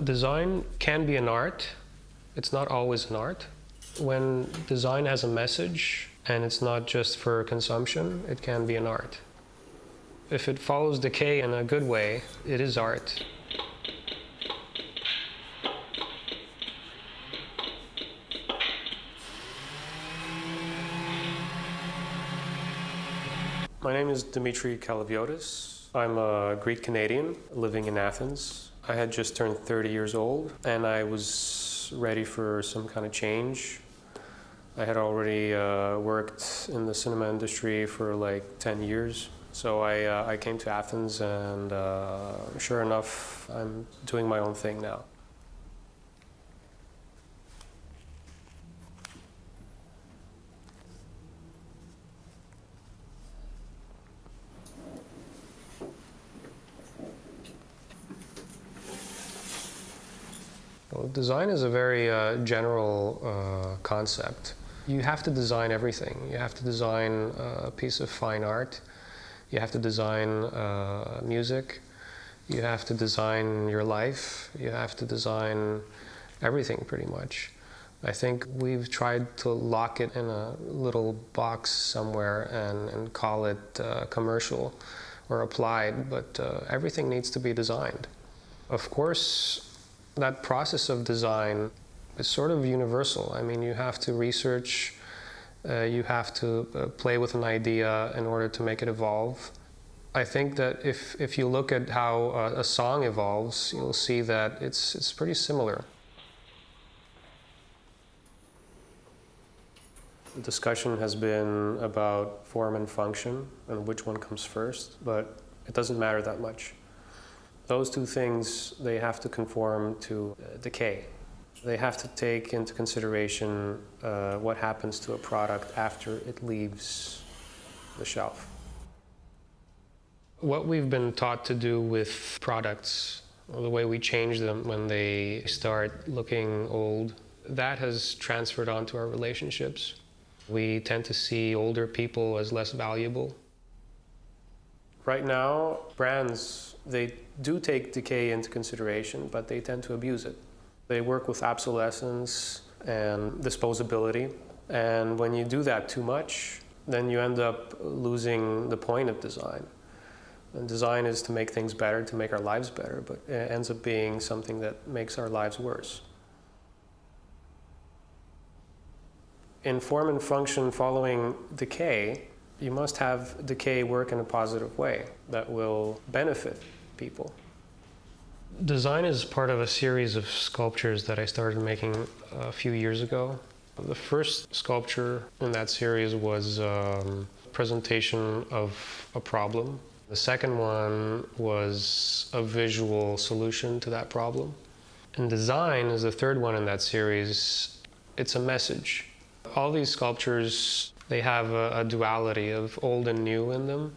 Design can be an art. It's not always an art. When design has a message and it's not just for consumption, it can be an art. If it follows decay in a good way, it is art. My name is Dimitri Kaliviotis. I'm a Greek Canadian living in Athens. I had just turned 30 years old and I was ready for some kind of change. I had already worked in the cinema industry for like 10 years. So I came to Athens and sure enough, I'm doing my own thing now. Well, design is a very general concept. You have to design everything. You have to design a piece of fine art. You have to design music. You have to design your life. You have to design everything pretty much. I think we've tried to lock it in a little box somewhere and call it commercial or applied, but everything needs to be designed. Of course, that process of design is sort of universal. I mean, you have to research, you have to play with an idea in order to make it evolve. I think that if you look at how a song evolves, you'll see that it's pretty similar. The discussion has been about form and function and which one comes first, but it doesn't matter that much. Those two things, they have to conform to decay. They have to take into consideration what happens to a product after it leaves the shelf. What we've been taught to do with products, the way we change them when they start looking old, that has transferred onto our relationships. We tend to see older people as less valuable. Right now, brands, they do take decay into consideration, but they tend to abuse it. They work with obsolescence and disposability, and when you do that too much, then you end up losing the point of design. And design is to make things better, to make our lives better, but it ends up being something that makes our lives worse. In form and function following decay, you must have decay work in a positive way that will benefit people. Design is part of a series of sculptures that I started making a few years ago. The first sculpture in that series was a presentation of a problem. The second one was a visual solution to that problem. And design is the third one in that series. It's a message. All these sculptures, they have a duality of old and new in them.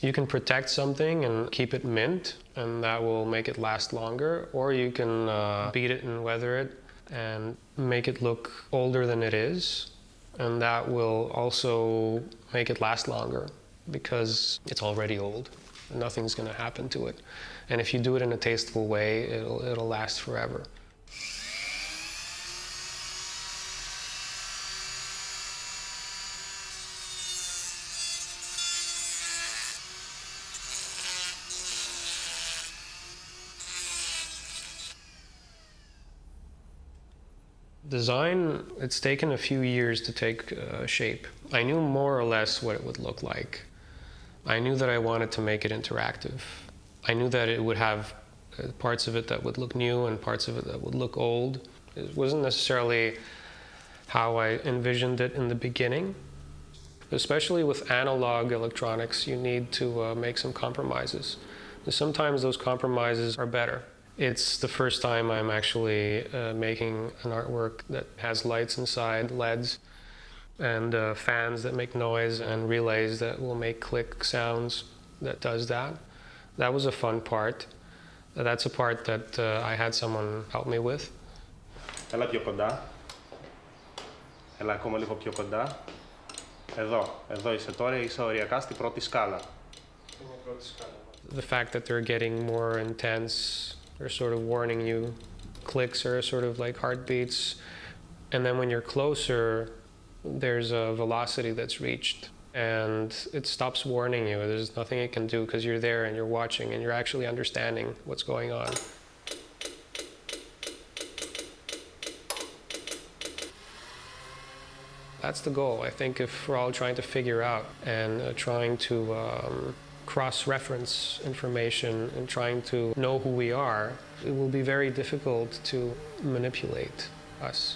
You can protect something and keep it mint, and that will make it last longer, or you can beat it and weather it and make it look older than it is, and that will also make it last longer because it's already old and nothing's going to happen to it. And if you do it in a tasteful way, it'll last forever. Design, it's taken a few years to take shape. I knew more or less what it would look like. I knew that I wanted to make it interactive. I knew that it would have parts of it that would look new and parts of it that would look old. It wasn't necessarily how I envisioned it in the beginning. Especially with analog electronics, you need to make some compromises. And sometimes those compromises are better. It's the first time I'm actually making an artwork that has lights inside, LEDs, and fans that make noise, and relays that will make click sounds that does that. That was a fun part. That's a part that I had someone help me with. Έλα πιο κοντά. Έλα ακόμα λίγο πιο κοντά. Εδώ είσαι τώρα, είσαι οριακά στην πρώτη σκάλα. The fact that they're getting more intense, they're sort of warning you clicks are sort of like heartbeats. And then when you're closer, there's a velocity that's reached. And it stops warning you. There's nothing it can do because you're there and you're watching and you're actually understanding what's going on. That's the goal. I think if we're all trying to figure out and trying to cross-reference information and trying to know who we are, it will be very difficult to manipulate us.